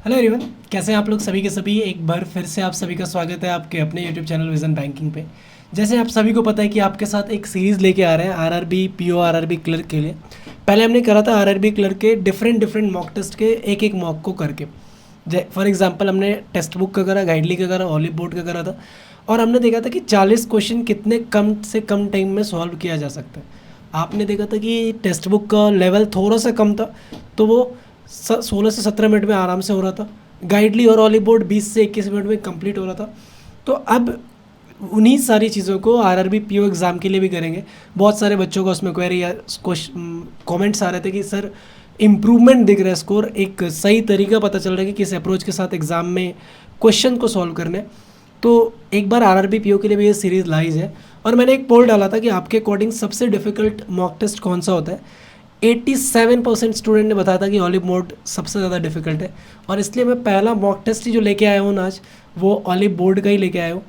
Hello everyone, कैसे हैं आप लोग सभी के सभी। एक बार फिर से आप सभी का स्वागत है आपके अपने यूट्यूब चैनल विजन बैंकिंग पे। जैसे आप सभी को पता है कि आपके साथ एक सीरीज़ लेके आ रहे हैं आरआरबी पीओ आरआरबी क्लर्क के लिए। पहले हमने करा था आरआरबी क्लर्क के डिफरेंट डिफरेंट मॉक टेस्ट के एक एक मॉक को करके। फॉर एग्जांपल हमने टेक्स्ट बुक का करा, गाइडली का करा, ऑलिव बोर्ड का करा था। और हमने देखा था कि 40 क्वेश्चन कितने कम से कम टाइम में सॉल्व किया जा सकता है। आपने देखा था कि टेक्स्ट बुक का लेवल थोड़ा सा कम था, तो वो 16 से 17 मिनट में आराम से हो रहा था। गाइडली और ऑलिव बोर्ड 20 से 21 मिनट में कंप्लीट हो रहा था। तो अब उन्हीं सारी चीज़ों को आरआरबी पीओ एग्ज़ाम के लिए भी करेंगे। बहुत सारे बच्चों को उसमें क्वेरी या कमेंट्स आ रहे थे कि सर इम्प्रूवमेंट दिख रहा है, स्कोर एक सही तरीका पता चल रहा है कि किस अप्रोच के साथ एग्ज़ाम में क्वेश्चन को सॉल्व करना है। तो एक बार आरआरबी पीओ के लिए भी ये सीरीज़ लाइज है। और मैंने एक पोल डाला था कि आपके अकॉर्डिंग सबसे डिफ़िकल्ट मॉक टेस्ट कौन सा होता है। 87% स्टूडेंट ने बताया था कि ऑलिव बोर्ड सबसे ज़्यादा डिफिकल्ट है। और इसलिए मैं पहला मॉक टेस्ट ही जो लेके आया हूँ ना आज, वो ऑलिव बोर्ड का ही लेके आया हूँ।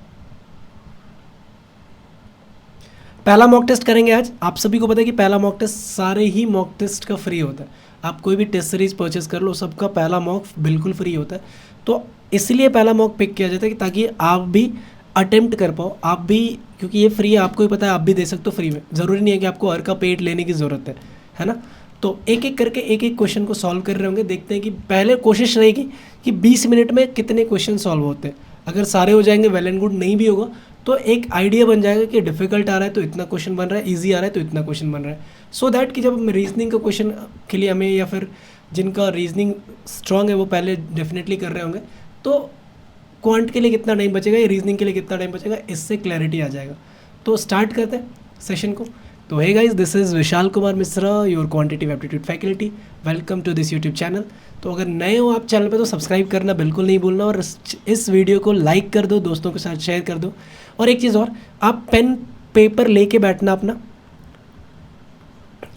पहला मॉक टेस्ट करेंगे आज। आप सभी को पता है कि पहला मॉक टेस्ट सारे ही मॉक टेस्ट का फ्री होता है। आप कोई भी टेस्ट सीरीज परचेज कर लो, सबका पहला मॉक बिल्कुल फ्री होता है। तो इसलिए पहला मॉक पिक किया जाता है कि ताकि आप भी अटेम्प्ट कर पाओ, आप भी, क्योंकि ये फ्री है, आपको ही पता है, आप भी दे सकते हो फ्री में। ज़रूरी नहीं है कि आपको हर का पेड लेने की ज़रूरत है ना। तो एक एक करके एक एक क्वेश्चन को सॉल्व कर रहे होंगे। देखते हैं कि पहले कोशिश रहेगी कि 20 मिनट में कितने क्वेश्चन सॉल्व होते हैं। अगर सारे हो जाएंगे वेल एंड गुड, नहीं भी होगा तो एक आइडिया बन जाएगा कि डिफिकल्ट आ रहा है तो इतना क्वेश्चन बन रहा है, इजी आ रहा है तो इतना क्वेश्चन बन रहा है। सो दैट कि जब हम रीजनिंग का क्वेश्चन के लिए हमें, या फिर जिनका रीजनिंग स्ट्रांग है वो पहले डेफिनेटली कर रहे होंगे, तो क्वांट के लिए कितना टाइम बचेगा या रीजनिंग के लिए कितना टाइम बचेगा, इससे क्लैरिटी आ जाएगा। तो स्टार्ट करते हैं सेशन को। तो hey guys, this is Vishal Kumar Mishra, your quantitative aptitude faculty. Welcome to this YouTube channel. तो अगर नए हो आप चैनल पे तो सब्सक्राइब करना बिल्कुल नहीं भूलना, और इस वीडियो को लाइक कर दो, दोस्तों के साथ शेयर कर दो। और एक चीज़ और, आप पेन पेपर लेके बैठना अपना,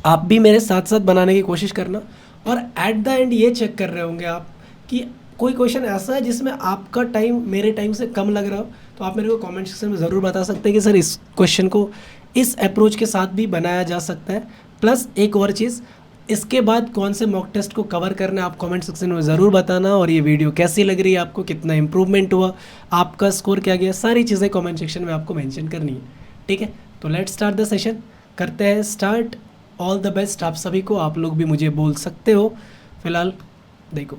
आप भी मेरे साथ साथ बनाने की कोशिश करना। और एट द एंड ये चेक कर रहे होंगे आप कि कोई क्वेश्चन ऐसा है जिसमें आपका टाइम मेरे टाइम से कम लग रहा हो, तो आप मेरे को कमेंट सेक्शन में ज़रूर बता सकते हैं कि सर इस क्वेश्चन को इस अप्रोच के साथ भी बनाया जा सकता है। प्लस एक और चीज़, इसके बाद कौन से मॉक टेस्ट को कवर करना है आप कमेंट सेक्शन में ज़रूर बताना। और ये वीडियो कैसी लग रही है आपको, कितना इंप्रूवमेंट हुआ, आपका स्कोर क्या गया, सारी चीज़ें कमेंट सेक्शन में आपको मेंशन करनी है। ठीक है, तो लेट्स स्टार्ट द सेशन। करते हैं स्टार्ट। ऑल द बेस्ट आप सभी को। आप लोग भी मुझे बोल सकते हो। फिलहाल देखो,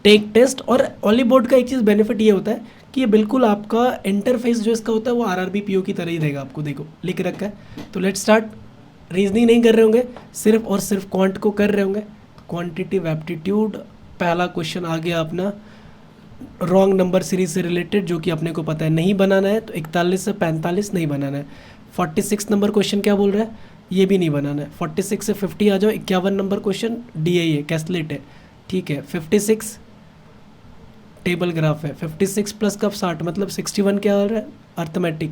टेक टेस्ट और ऑलिव बोर्ड का एक चीज़ बेनिफिट ये होता है कि ये बिल्कुल आपका इंटरफेस जो इसका होता है वो आरआरबी पीओ की तरह ही रहेगा। आपको देखो लिख रखा है। तो लेट्स स्टार्ट। रीजनिंग नहीं कर रहे होंगे, सिर्फ और सिर्फ क्वांट को कर रहे होंगे। क्वांटिटिव एप्टीट्यूड, पहला क्वेश्चन आ गया अपना रॉन्ग नंबर सीरीज से रिलेटेड, जो कि अपने को पता है नहीं बनाना है। तो 41 से 45 नहीं बनाना है। 46 नंबर क्वेश्चन क्या बोल रहा है, ये भी नहीं बनाना है। 46 से 50 आ जाओ। 51 नंबर क्वेश्चन DI है, कैसलेट है, ठीक है। 56 टेबल ग्राफ है। 56 प्लस कब 60, मतलब 61 क्या हो रहा है, अर्थमेटिक,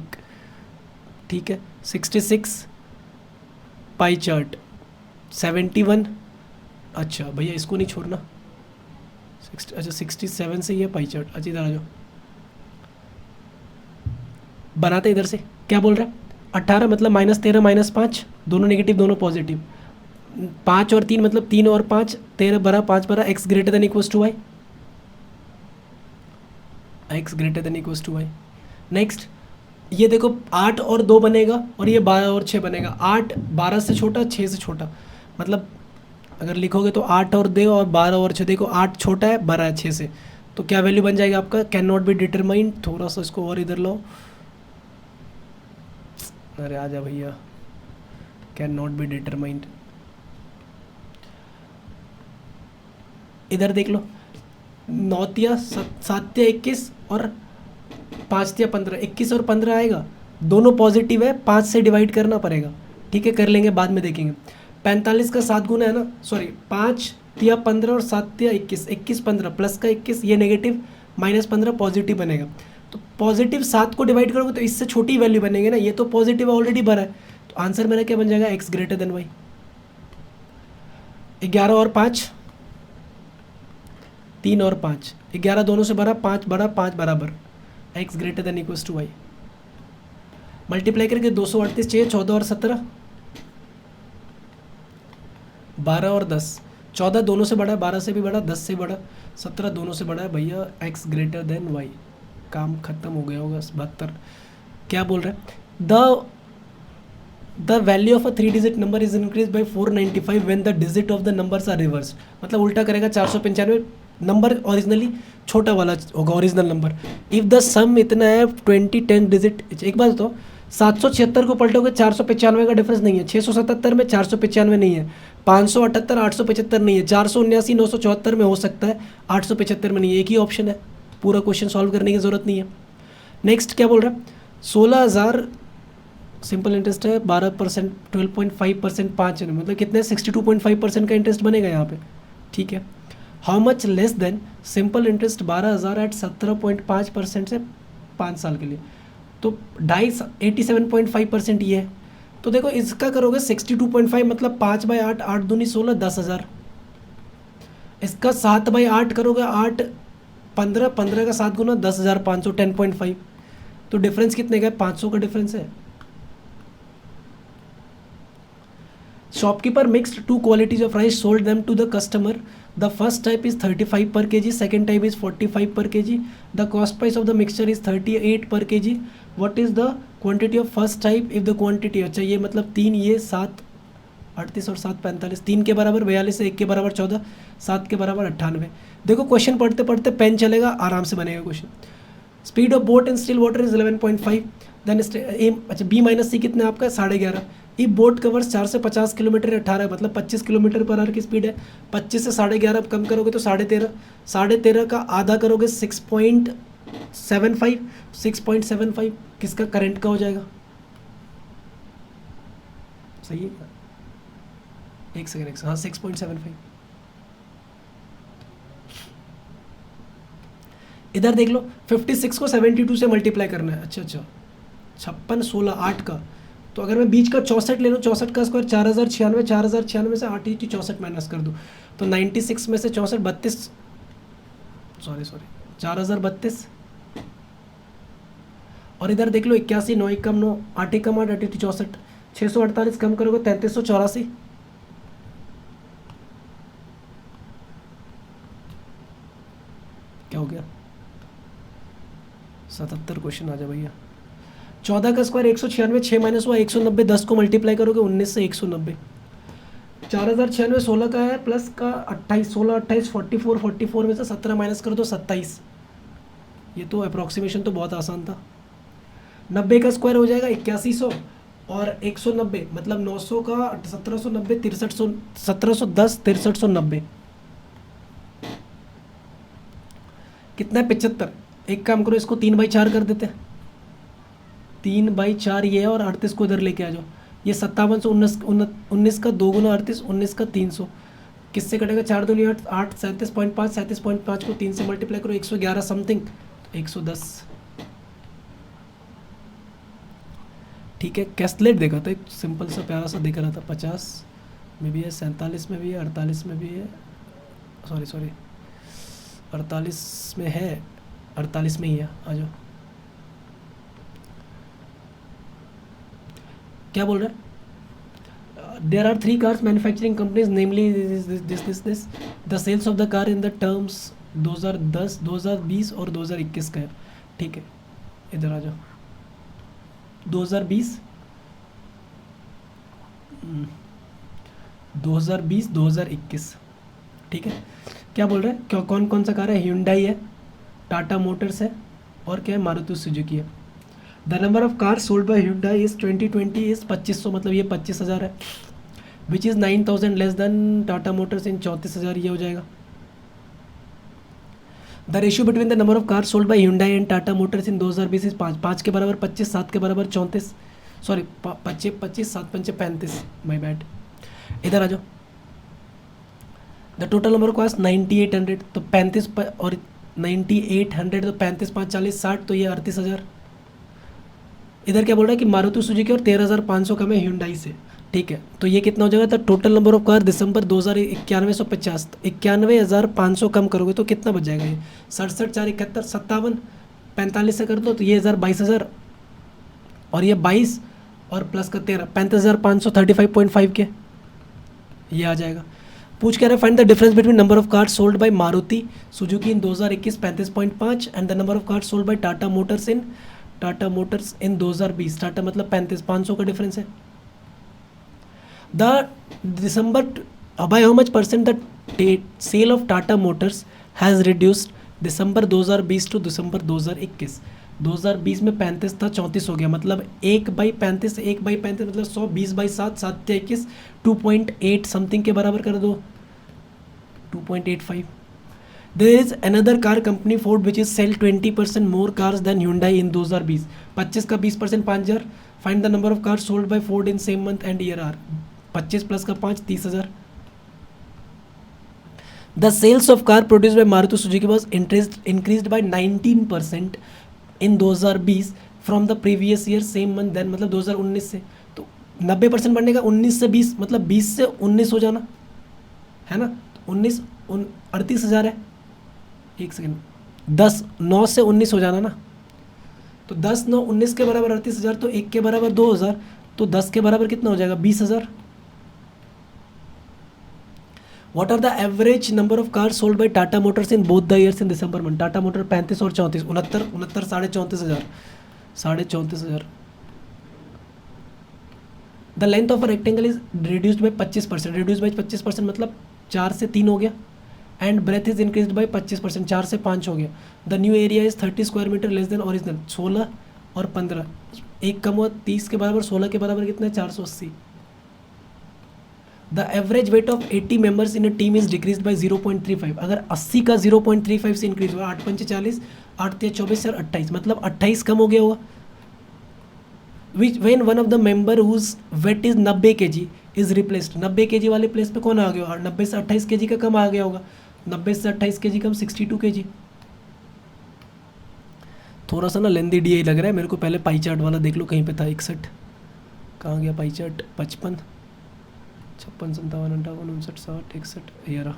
ठीक है। 66 पाई चार्ट। 71, अच्छा भैया इसको नहीं छोड़ना। अच्छा 67 से ये पाई चार्ट। अच्छा इधर आ जाओ, बनाते इधर से। क्या बोल रहा है, 18 मतलब -13 -5, दोनों नेगेटिव दोनों पॉजिटिव। 5 और 3 मतलब 3 और 5, 13 बरा 5 बरा x greater than equals to y, x greater than equals to y. Next ये देखो 8 और 2 बनेगा, और ये 12 और 6 बनेगा। 8 12 से छोटा, 6 से छोटा, मतलब अगर लिखोगे तो 8 और 2 और 12 और 6, देखो 8 छोटा है, 12 है 6 से, तो क्या वैल्यू बन जाएगा आपका, कैन नॉट बी डिटरमाइंड। थोड़ा सा इसको और इधर लाओ, अरे आजा भैया, कैन नॉट बी डिटरमाइंड। इधर देख लो, 9 या 7 या 21 और 5 या 15, 21 और 15 आएगा, दोनों पॉजिटिव है, 5 से डिवाइड करना पड़ेगा। ठीक है, कर लेंगे, बाद में देखेंगे। 45 का 7 गुना है ना, सॉरी 5 या 15 और 7 या 21, 21 15 प्लस का 21, ये नेगेटिव, -15 पॉजिटिव बनेगा। तो पॉजिटिव 7 को डिवाइड करोगे तो इससे छोटी वैल्यू बनेगी ना, ये तो पॉजिटिव ऑलरेडी भरा है। तो आंसर मेरा क्या बन जाएगा, x ग्रेटर देन वाई। 11 और 5, 3 और 5, 11 दोनों से भरा, 5 बड़ा, 5 बराबर, x greater than equals to y. Multiply करके 238 चाहिए, 14 और 17, 12 और 10, 14 दोनों से बड़ा है, 12 से भी बड़ा, 10 से बड़ा, 17 दोनों से बड़ा है भैया, x ग्रेटर देन y। काम खत्म हो गया होगा। 72 क्या बोल रहे हैं, the value of a 3 digit number is increase by 495 when the digit of the numbers are reverse. मतलब उल्टा करेगा, 495 नंबर ओरिजिनली छोटा वाला होगा original number. If the sum इतना है 10 डिजिट। एक बात तो 776 को पलटोगे 495 का डिफरेंस नहीं है, 677 में 495 नहीं है, 578 875 नहीं है, 479 974 में हो सकता है, 875 में नहीं है। एक ही ऑप्शन है, पूरा क्वेश्चन सॉल्व करने की ज़रूरत नहीं है। नेक्स्ट क्या बोल रहा है, 16,000 सिंपल इंटरेस्ट है, 12%, 12.5%, 5 मतलब कितने, 62.5% का इंटरेस्ट बनेगा यहाँ पे। ठीक है, how much less than simple interest 12,000 at 17.5% से 5 साल के लिए, तो 87.5% ये है। तो देखो इसका करोगे 62.5 मतलब 5/8, 8 दूनी 16, 10,000। इसका 7/8 करोगे, 8 15, 15 का 7 गुना 10,500, 10.5। तो डिफरेंस कितने का है, 500 का डिफरेंस है। Shopkeeper mixed 2 qualities of rice, sold them to the customer. The first type is 35 per kg, second type is 45 per kg. The cost price of the mixture is 38 per kg. What is the quantity of first type if the quantity, अच्छा ये मतलब 3, ये 7 38 और 7 45, 3 के बराबर 42 है, 1 के बराबर 14, 7 के बराबर 98। देखो क्वेश्चन पढ़ते पढ़ते पेन चलेगा, आराम से बनेगा question. Speed of boat in still water is 11.5। Then अच्छा बी माइनस सी कितना आपका, 11.5। ई बोट कवर्स 4 से 50 किलोमीटर 18 मतलब 25 किलोमीटर पर आवर की स्पीड है। 25 से 11.5 कम करोगे तो 13.5, 13.5 का आधा करोगे 6.75, 6.75 किसका, करंट का हो जाएगा। सही है, एक सेकेंड, हाँ 6.75। इधर देख लो 56 को 72 से मल्टीप्लाई करना है। अच्छा 56, 16, 8 का, तो अगर मैं बीच का 64 ले लूँ, 64 का स्क्वायर 4096, 4096 से 8 64 माइनस कर दूँ तो 96 में से 64 32, सॉरी 4032। और इधर देख लो 81, 9 कम 9, 8 कम 8, 8 64, 648 कम करोगे 3384। क्या हो गया, 77 क्वेश्चन आ जाए भैया। 14 का स्क्वायर 196, 6 माइनस हुआ 190, 10 को मल्टीप्लाई करोगे 19 से 190। 4096 16 का है, प्लस का 28, 16 28 44, 44 में से 17 माइनस कर दो 27। ये तो अप्रॉक्सीमेशन तो बहुत आसान था। 90 का स्क्वायर हो जाएगा 8100 और 190 मतलब 900 का 1790, 6300, 1710, 6390 कितना है, 75। एक काम करो, इसको 3/4 कर देते हैं, 3/4 ये है, और 38 को इधर लेके आ जाओ। ये 5719, 19 का 2 गुना 38, 19 का 300, किससे कटेगा, 4 दूनी 8, 8 37.5, 37.5 को 3 से मल्टीप्लाई करो 111 समथिंग, 110। ठीक है, कैस्टलेट देखा था, एक सिंपल सा प्यारा सा दिख रहा था, 50 में भी है, 47 में भी है, 48 में भी है, सॉरी 48 में है, 48 में ही है, आ जाओ। क्या बोल रहा है, there are 3 cars manufacturing companies namely this the sales of the car in the terms 2010, 2020 और 2021 का है। ठीक है, इधर आ जाओ, 2020, 2021। ठीक है, क्या बोल रहे हैं, क्या कौन कौन सा कार है, Hyundai है, टाटा मोटर्स है, और क्या है, मारुति सुजुकी है। The number of car sold by Hyundai is 2020 is 2500, मतलब ये 25,000 है, which is 9,000 less than Tata Motors in 34,000, ये हो जाएगा। The ratio between the number of car sold by Hyundai and Tata Motors in 2020 is 5, 5 के बराबर 25, 7 के बराबर 34, सॉरी 25, 25, 7 5 35, माई बैड। इधर आ जाओ, the total number of cars 9800, तो 35 और 9800 तो 35 5 40 60, तो ये 38,000। इधर क्या बोल रहा है कि मारुति सुजुकी और 13,500 कम है Hyundai से। ठीक है, तो ये कितना हो जाएगा, तो टोटल नंबर ऑफ कार दिसंबर 2091, 91,500 कम करोगे तो कितना बच जाएगा, ये 67 4 71 57, 45 से कर दो तो ये 22,000, और ये 22 और प्लस का 13, 35,500, 35.5 के ये आ जाएगा। पूछ कह रहा है find the difference between number of cars sold by Maruti Suzuki in 2021 35.5 and the number of cars sold by Tata Motors in 2020। Tata मतलब 35, 500 का डिफरेंस है। The December by how much percent the sale of Tata Motors has reduced December 2020 to December 2021। 2020 में 35 था, 34 हो गया, मतलब 1/35, 1/35 मतलब 100, 20/7, 7×21, 2.8 something के बराबर कर दो, 2.85। There is another car company Ford which is sell 20% more cars than Hyundai in 2020। 25 का 20% 5,000। Find the number of cars sold by Ford in same month and year are. 25 plus का 5, 30,000। The sales of car produced by Maruti Suzuki was increased by 19% in 2020 from the previous year same month then, मतलब 2019 से। तो 90% बढ़ने का 19 से 20 मतलब 20 से 19 हो जाना है ना। 19 38,000 है। एक सेकेंड, 10 9 से 19 हो जाना ना। तो 10 9 19 के बराबर 38,000, तो 1 के बराबर 2,000, तो 10 के बराबर कितना हो जाएगा 20,000। What are the average number of cars sold by Tata Motors in both the years in December month? Tata Motor 35 और 34, 69 साढ़े 34,000। The length of a rectangle is reduced by 25%, reduced by 25% मतलब 4 से 3 हो गया, and breadth is increased by 25%, 4 से 5 हो गया। The new area is 30 square meter less than original, 16 और 15, एक कम हुआ 30 के बराबर, 16 के बराबर कितना है 480। The average weight of 80 members in a team is decrease by 0.35। अगर 80 का 0.35 से इंक्रीज हुआ, 8 पंचे 40, 8 3 24 और 28, मतलब 28 कम हो गया होगा। Which when one of the member whose weight is 90 kg is replaced, 90 kg वाले प्लेस पे कौन आ गया होगा, 90 से 28 kg का कम आ गया होगा, 90 से 28 kg कम 62 kg। थोड़ा सा ना लेंदी डी लग रहा है मेरे को, पहले पाई चार्ट वाला देख लो, कहीं पे था 61, कहाँ गया पाई चार्ट, 55 56 57 58 59 60 61, ये रहा।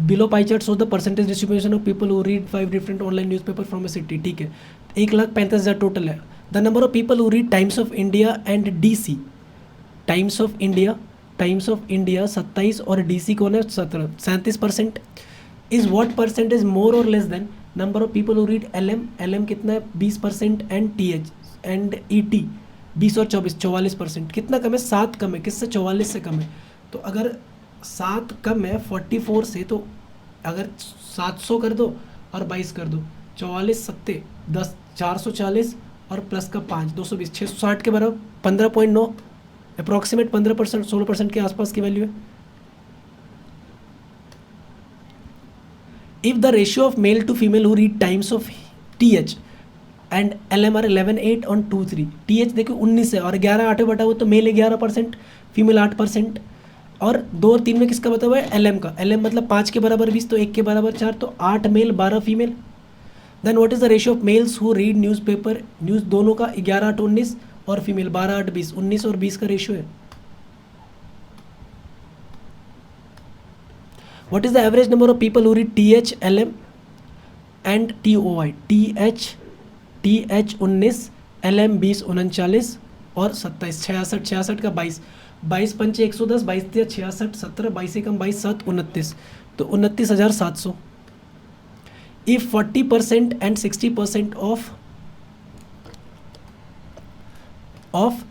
Below pie chart shows the percentage distribution of people who read 5 different online newspaper from a city. ठीक है, 1,35,000 टोटल है। The number of people who read Times of India and DC, times of India 27 और DC कौन है 17, 37%। Is what percentage मोर और less than number of people who read LM कितना है 20% and TH and ET 20 और 24, 44%। कितना कम है, 7 कम है, किससे 44 से कम है। तो अगर 7 कम है 44 से, तो अगर 700 कर दो और 22 कर दो, 44 7 10 440 और प्लस का 5 220, 660 के बराबर 15.9, अप्रॉक्सीमेट 15%, 16% के आसपास की वैल्यू है। If the ratio of male to female who read Times of TH and LM are 11 8 on 2 3, TH देखो 19 है और 11 8 बटा हुआ, तो मेल 11%, फीमेल 8%, और 2 और 3 में किसका बता हुआ है LM का। LM मतलब 5 के बराबर 20, तो 1 के बराबर 4, तो 8 male 12 female. Then what is the ratio of males who read newspaper, news दोनों का 11 8 19 और फीमेल 12 8 20, 19 और 20 का रेशियो है। What is the average number of people who read TH LM and TOI। TH 19, LM 20 39 और 27, 66 का 22, 22 पंचे 110, 22 66 17, 22 से कम 22 7 29, तो 29,700। If 40% and 60% of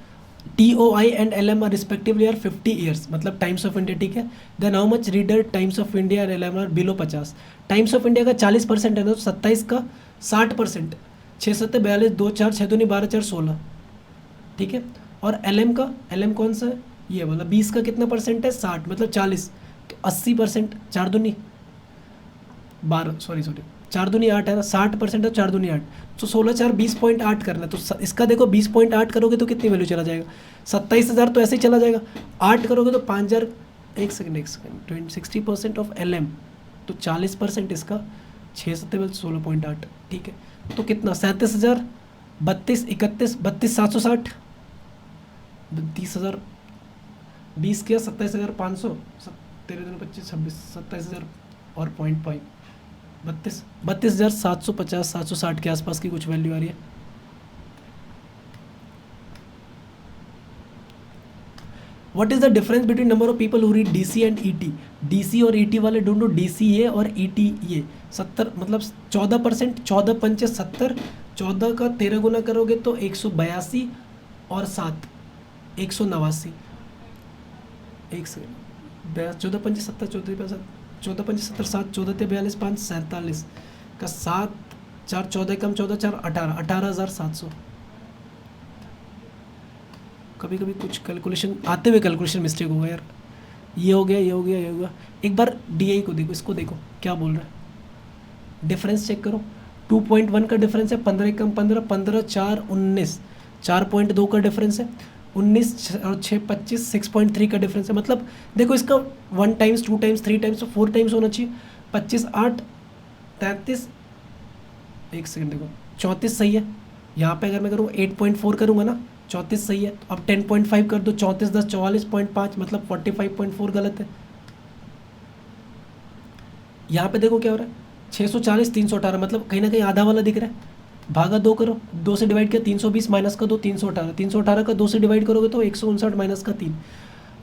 TOI and LM are respectively are 50 years, मतलब टाइम्स ऑफ इंडिया। ठीक है, then how much reader Times of India and LM are below 50। Times of India का 40% है ना, तो 27 का 60%, 6 7 42 2 4 6 2 12 4 16। ठीक है, और LM कौन सा है, ये वाला 20 का कितना परसेंट है 60, मतलब 40, तो 80%, 4 दूनी 12, सॉरी 4 दूनी 8 है ना, 60% है, 4 दूनी 8, तो 16 4 20.8 करना है। तो इसका देखो 20.8 करोगे तो कितनी वैल्यू चला जाएगा, 27,000 तो ऐसे ही चला जाएगा। 8 करोगे तो 5,000, एक सेकेंड 60% ऑफ LM, तो 40% इसका, 6 7 16.8। ठीक है, तो कितना 37,000, 32 31 32 760, 30,000, 20 किया 27,500, 13 25 26 27,000 और 0.5, 32,750 760 के आसपास की कुछ वैल्यू आ रही है। What is the difference between number of people who read DC and ET? DC और ईटी वाले ढूंढो, डीसी ये और ईटी ये। 70 मतलब 14%, 14 पंचे 70, 14 का 13 गुना करोगे तो 182 और 7 189। एक सेकेंड, 14 पंचे 70, 14 पंचे 70, 7 14 42 5 47 का 7 4 14 कम 14 4 18 18,700। कभी कभी कुछ कैलकुलेशन आते हुए कैलकुलेशन मिस्टेक होगा यार। ये हो गया, ये हो गया, ये हो गया। एक बार डी को देखो, इसको देखो क्या बोल रहा है, डिफरेंस चेक करो। 2.1 का डिफरेंस है, 15 कम 15, 15 4 19, 4.2 का डिफरेंस है, 19 और 6 25, 6.3 का डिफरेंस है। मतलब देखो इसका 1 टाइम्स 2 टाइम्स 3 टाइम्स तो 4 टाइम्स होना चाहिए। 25 8 33, एक सेकंड देखो 34 सही है। यहाँ पे अगर मैं करूँ 8.4 करूँगा ना, 34 सही है। अब 10.5 कर दो, 34 10 44.5, मतलब 45.4 गलत है। यहाँ पे देखो क्या हो रहा है, 640 318, मतलब कहीं ना कहीं आधा वाला दिख रहा है। भागा 2 करो, 2 से डिवाइड किया 320 माइनस का 2 318, 318 का 2 से डिवाइड करोगे तो 159 माइनस का 3।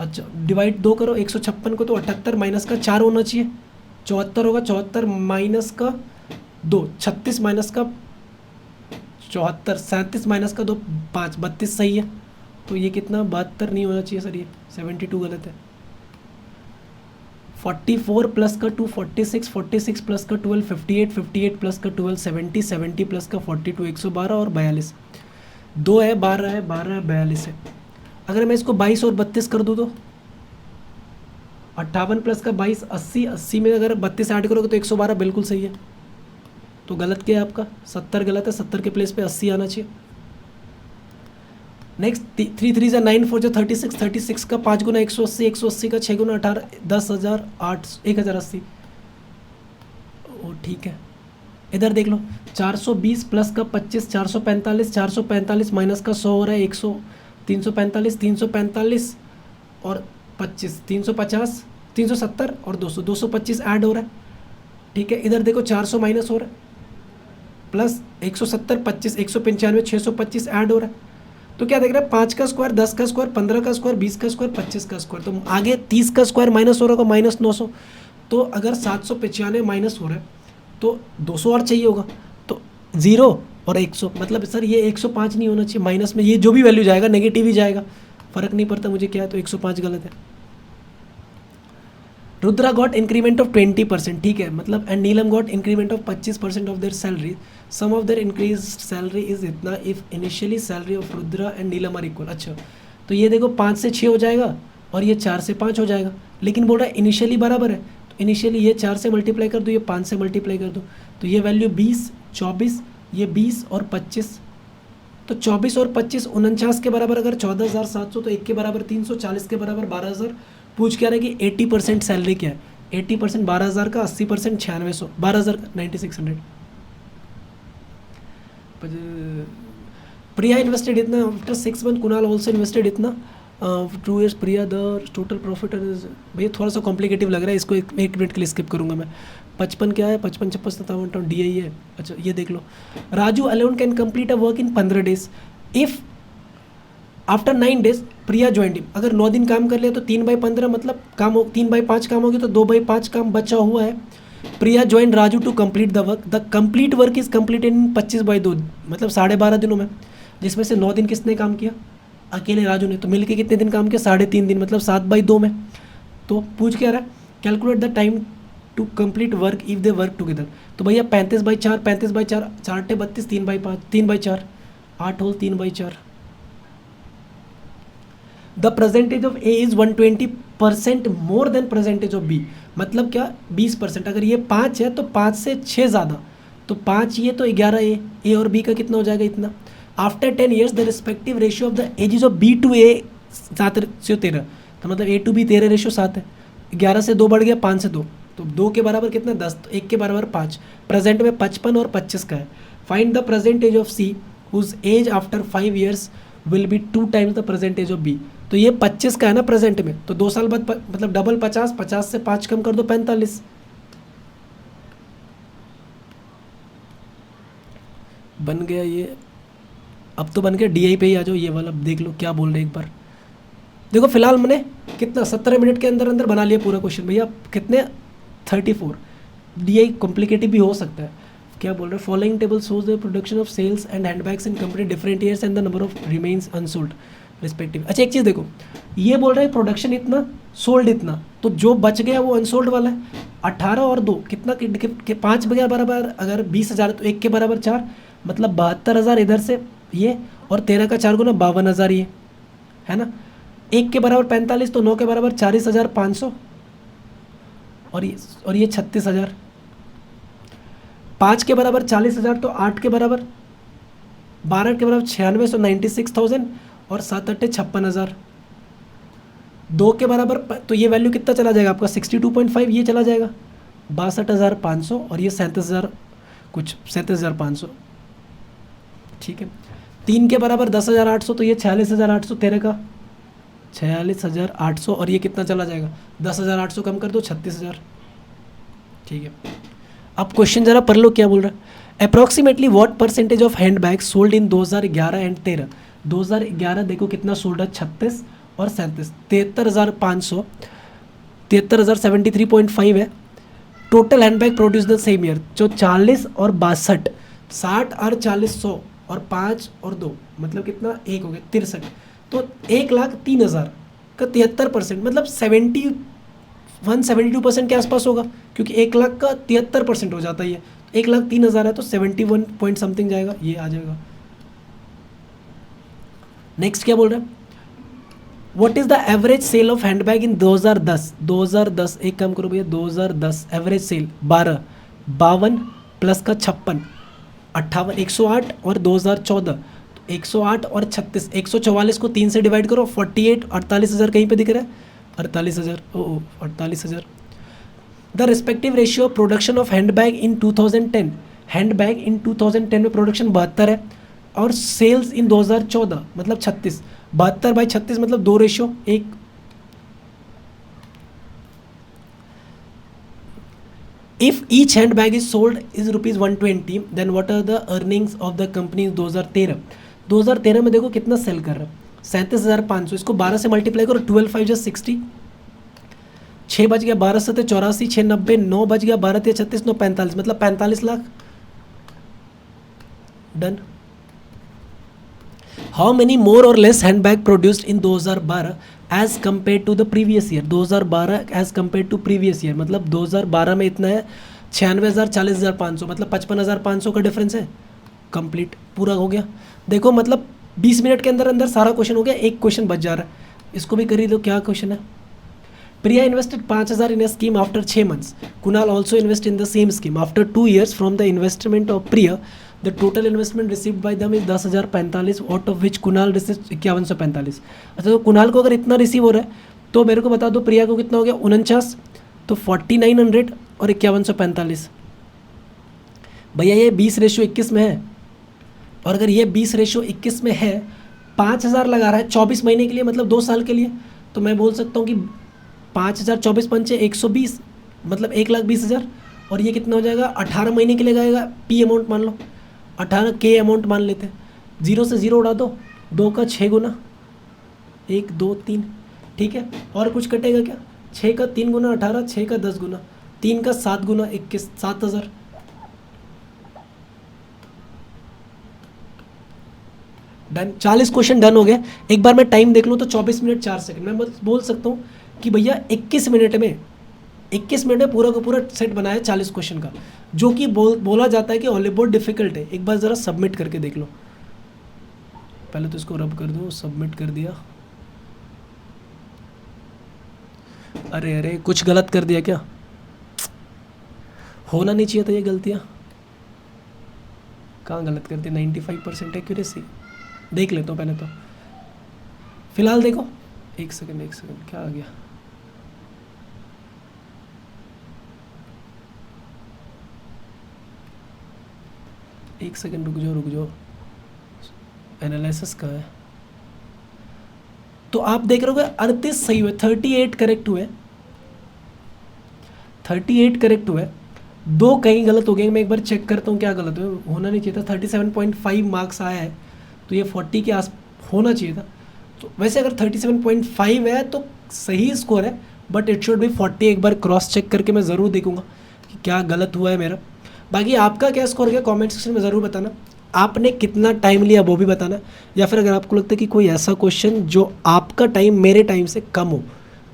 अच्छा डिवाइड 2 करो 156 को तो 78 माइनस का 4 होना चाहिए, 74 होगा। 74 माइनस का 2 36 माइनस का 74, 37 माइनस का 2 5 32 सही है। तो ये कितना 72 नहीं होना चाहिए सर, ये 72 गलत है। 44 प्लस का 2 46, 46 प्लस का 12 58, 58 प्लस का 12 70, 70 प्लस का 42 112 और 42। 2 है 12 है 12 है 42 है। अगर मैं इसको 22 और 32 कर दूँ तो 58 प्लस का 22 80, 80 में अगर 32 ऐड करोगे तो 112 बिल्कुल सही है। तो गलत क्या है आपका, 70 गलत है, 70 के प्लेस पे 80 आना चाहिए। नेक्स्ट 3 3 जा 9 4 जा 36, 36 का 5 गुना 180, 180 का 6 गुना 18, 10,080। ओ ठीक है, इधर देख लो 420 प्लस का 25 445, 445 माइनस का 100 हो रहा है 100, 345 345 और 25 350, 370 और 200, 225 ऐड हो रहा है। ठीक है, इधर देखो 400 माइनस हो रहा है, प्लस 170 25 195 625 ऐड हो रहा है। तो क्या देख रहे हैं, 5 का स्क्वायर 10 का स्क्वायर 15 का स्क्वायर 20 का स्क्वायर 25 का स्क्वायर। तो आगे 30 का स्क्वायर माइनस हो रहा होगा, माइनस 900। तो अगर 795 माइनस हो रहा है तो 200 और चाहिए होगा, तो 0 और 100, मतलब सर ये 105 नहीं होना चाहिए माइनस में, ये जो भी वैल्यू जाएगा नेगेटिव ही जाएगा, फ़र्क नहीं पड़ता मुझे क्या है। तो 105 गलत है। रुद्रा गॉट इंक्रीमेंट ऑफ 20%, ठीक है, मतलब and Neelam got increment of 25% of their salary, sum of their increase salary is इतना if initially salary of Rudra and Neelam are equal. अच्छा तो ये देखो 5 से 6 हो जाएगा और ये 4 से 5 हो जाएगा, लेकिन बोल रहा है इनिशियली बराबर है। तो इनिशियली ये 4 से मल्टीप्लाई कर दो, ये 5 से मल्टीप्लाई कर दो, तो ये वैल्यू 20 24, ये 20 और 25, तो 24 और 25 49 के बराबर। अगर 14,700 तो 1 के बराबर 300, 40 के बराबर 12,000। पूछ क्या रहा है कि 80% सैलरी क्या है, 80% 12,000 का, 80% 9600, 12,000 का 9600। प्रिया इन्वेस्टेड इतना after 6 month, Kunal also invested इतना 2 years। Priya the total profit, भैया थोड़ा सा कॉम्प्लिकेटिव लग रहा है, इसको एक मिनट के लिए स्किप करूंगा मैं। 55 क्या है, 55 56 57 डी आई है। अच्छा ये देख लो, Raju alone can complete a work in 15 days if after 9 days Priya joined him. अगर 9 दिन काम कर लिया तो 3/15 मतलब काम हो, 3/5 काम होगी तो 2/5 काम बचा हुआ है। Priya join Raju to complete the work, the complete work is complete in 25/2, मतलब 12.5 दिनों में, जिसमें से 9 दिन किसने काम किया, अकेले राजू ने। तो मिलके कितने दिन काम किया, 3.5 दिन, मतलब 7/2 में। तो पूछ क्या रहा है, calculate the time to complete work if they work together. तो भैया 35/4, 35/4, 4 32, 3/5, 3/4, 8 whole 3/4। The percentage of A is 120% more than percentage of B, मतलब क्या 20%। अगर ये 5 है तो 5 से 6 ज़्यादा, तो 5 ये तो 11 ए और बी का कितना हो जाएगा इतना। After 10 years the respective ratio of the ages of B to A 7 से 13, तो मतलब ए टू बी 13 रेशियो 7 है। 11 से 2 बढ़ गया, 5 से 2, तो 2 के बराबर कितना 10, तो 1 के बराबर 5। प्रेजेंट में 55 और 25 का है। Find the present age of C whose age after 5 years will be 2 times the present age of B. तो ये 25 का है ना प्रेजेंट में, तो 2 साल बाद मतलब डबल 50, 50 से 5 कम कर दो 45। बन गया ये, अब तो बन गया। डी आई पे ही आ जाओ, ये वाला देख लो क्या बोल रहे एक बार। देखो फिलहाल मैंने कितना 17 मिनट के अंदर अंदर बना लिया पूरा क्वेश्चन भैया। कितने 34। ये कॉम्प्लिकेटेड भी हो सकता है। क्या बोल रहे हैं, following table shows the production of sales and handbags in company different years and the number of remains unsold respective. अच्छा एक चीज़ देखो, ये बोल रहा है प्रोडक्शन इतना, सोल्ड इतना, तो जो बच गया वो अनसोल्ड वाला है। 18 और 2 कितना, 5 बगैर बराबर, अगर 20,000 तो 1 के बराबर 4, मतलब 72,000 इधर से ये, और 13 का 4 गुना 52,000 ये है ना। 1 के बराबर 45, तो 9 के बराबर 40,500, और ये 36,000। 5 के बराबर 40,000, तो 8 के बराबर 12 के बराबर 96, सो 96,000, और 7 8 56,000। 2 के बराबर तो ये वैल्यू कितना चला जाएगा आपका 62.5, ये चला जाएगा 62,500, और ये 37,000 कुछ 37,500, ठीक है। 3 के बराबर 10,800, तो ये 46,800, 13 का 46,800, और ये कितना चला जाएगा 10,800 कम कर दो 36,000, ठीक है। अब क्वेश्चन जरा पढ़ लो क्या बोल रहा है। Approximately what percentage of hand bag sold in 2011 and 13। 2011 देखो कितना सोल्ड है 36 और 37, 73,500, 73,073.5 है। Total hand bag produce the same year, जो 40 और 62, 60 और 40, 100 और 5 और 2, मतलब कितना, एक हो गया 63, तो 1,03,000 का 73%, मतलब 72% के आसपास होगा, क्योंकि 1,00,000 का 73% हो जाता है ये। 1,03,000 है तो 71 पॉइंट समथिंग जाएगा, ये आ जाएगा। नेक्स्ट क्या बोल रहा है, what is the average sale of handbag in 2010। 2010 एक काम करो भैया, 2010 एवरेज सेल 12, 52 प्लस का 56, 58, 108, और 2014 108 और 36, 144 को 3 से डिवाइड करो, 48, 48,000 कहीं पे दिख रहा है, 48,000, 48,000। The respective ratio of production of handbag in 2010। Handbag in 2010 में प्रोडक्शन 72 है, और सेल्स इन 2014 मतलब 36, 72/36 मतलब 2 ratio 1। If each handbag is sold is rupees 120, then what are the earnings of the company in 2013। 2013 में देखो कितना सेल कर रहा है 37,500, इसको 12 से मल्टीप्लाई करो, 12 5 जा 60, 6 बज गया, 12 7 84, 6 90, 9 बज गया, 12 3 36, 9 45, मतलब 45 lakh. Done. How many more और less handbag produced in 2012 as compare to the previous year. 2012 as compare to previous year, मतलब 2012 में इतना है 96,000, 40,500, मतलब 55,500 का डिफरेंस है। कंप्लीट, पूरा हो गया। देखो मतलब 20 मिनट के अंदर अंदर सारा क्वेश्चन हो गया, एक क्वेश्चन बच जा रहा है, इसको भी करी दो। क्या क्वेश्चन है, Priya invested 5,000 in a scheme after 6 months। Kunal also invest in the same scheme after 2 years from the investment of Priya. The total investment received by them is 10,045, out of which Kunal receive 5,145। अच्छा तो कुणाल को अगर इतना रिसीव हो रहा है तो मेरे को बता दो प्रिया को कितना हो गया 49, तो 4900 और 5,145। भैया ये 20:21 में है, और अगर ये 20:21 में है, 5,000 लगा रहा है 24 महीने के लिए, मतलब 2 साल के लिए, तो मैं बोल सकता हूँ कि 5,000 24 पंचे 120, मतलब 1,20,000, और ये कितना हो जाएगा 18 महीने के लिए जाएगा। पी अमाउंट मान लो, 18 के अमाउंट मान लेते हैं, 0 से 0 उड़ा दो, 2 का 6 गुना, 1 2 3, ठीक है। और कुछ कटेगा क्या, 6 का 3 गुना 18, 6 का 10 गुना, 3 का 7 गुना 21, 7,000। डन, 40 क्वेश्चन डन हो गए। एक बार मैं टाइम देख लूँ तो 24 मिनट 4 सेकंड। मैं बोल सकता हूँ कि भैया 21 मिनट में पूरा का पूरा सेट बनाया 40 क्वेश्चन का, जो कि बोला जाता है कि बहुत डिफिकल्ट है। एक बार ज़रा सबमिट करके देख लो, पहले तो इसको रब कर दो, सबमिट कर दिया। अरे कुछ गलत कर दिया क्या, होना नहीं चाहिए था ये गलतियाँ, कहाँ गलत कर दी। 95% एक्यूरेसी, देख लेता हूँ पहले तो, फिलहाल देखो। एक सेकंड क्या आ गया, एक सेकंड रुक जाओ, एनालिसिस का है। तो आप देख रहे हो 38 सही हुए, 38 करेक्ट हुए, 38 करेक्ट हुए, 2 कहीं गलत हो गए। मैं एक बार चेक करता हूँ क्या गलत हुआ, होना नहीं चाहिए था। 37.5 मार्क्स आया है, तो ये 40 के आस होना चाहिए था। तो वैसे अगर 37.5 है तो सही स्कोर है, बट इट शुड बी 40। एक बार क्रॉस चेक करके मैं ज़रूर देखूंगा कि क्या गलत हुआ है मेरा। बाकी आपका क्या स्कोर गया कमेंट सेक्शन में ज़रूर बताना। आपने कितना टाइम लिया वो भी बताना, या फिर अगर आपको लगता है कि कोई ऐसा क्वेश्चन जो आपका टाइम मेरे टाइम से कम हो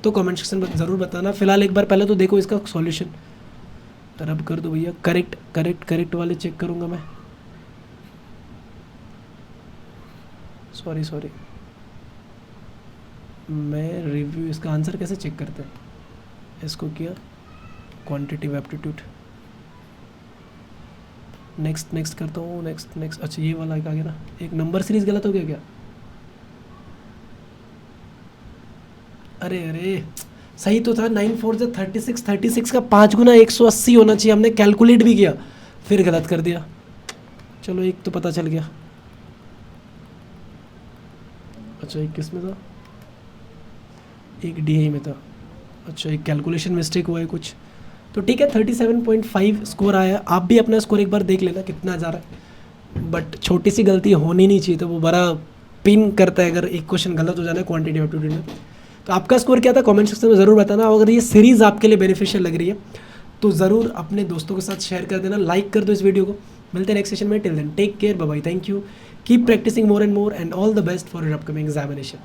तो कमेंट सेक्शन में ज़रूर बताना। फिलहाल एक बार पहले तो देखो इसका सॉल्यूशन। रब कर दो भैया, करेक्ट करेक्ट करेक्ट वाले चेक करूँगा मैं। सॉरी मैं रिव्यू इसका आंसर कैसे चेक करते हैं, इसको किया क्वांटिटिव एप्टीट्यूड, नेक्स्ट करता हूँ, नेक्स्ट। अच्छा ये वाला आ गया ना, एक नंबर सीरीज गलत हो गया क्या? अरे सही तो था, 9 4 से 36 का 5 गुना 180 होना चाहिए, हमने कैलकुलेट भी किया फिर गलत कर दिया। चलो एक तो पता चल गया। अच्छा एक किस में था, एक डी में था। अच्छा एक कैलकुलेशन मिस्टेक हुआ है कुछ, तो ठीक है 37.5 स्कोर आया। आप भी अपना स्कोर एक बार देख लेना कितना जा रहा है, बट छोटी सी गलती होनी नहीं चाहिए, तो वो बड़ा पिन करता है अगर एक क्वेश्चन गलत हो जाना है क्वांटिटी एप्टीट्यूड में। तो आपका स्कोर क्या था कमेंट सेक्शन में ज़रूर बताना। और अगर ये सीरीज़ आपके लिए बेनिफिशियल लग रही है तो ज़रूर अपने दोस्तों के साथ शेयर कर देना, लाइक कर दो इस वीडियो को। मिलते हैं नेक्स्ट सेशन में, till then take care, bye bye, thank you, keep practising more and all the best for your upcoming examination.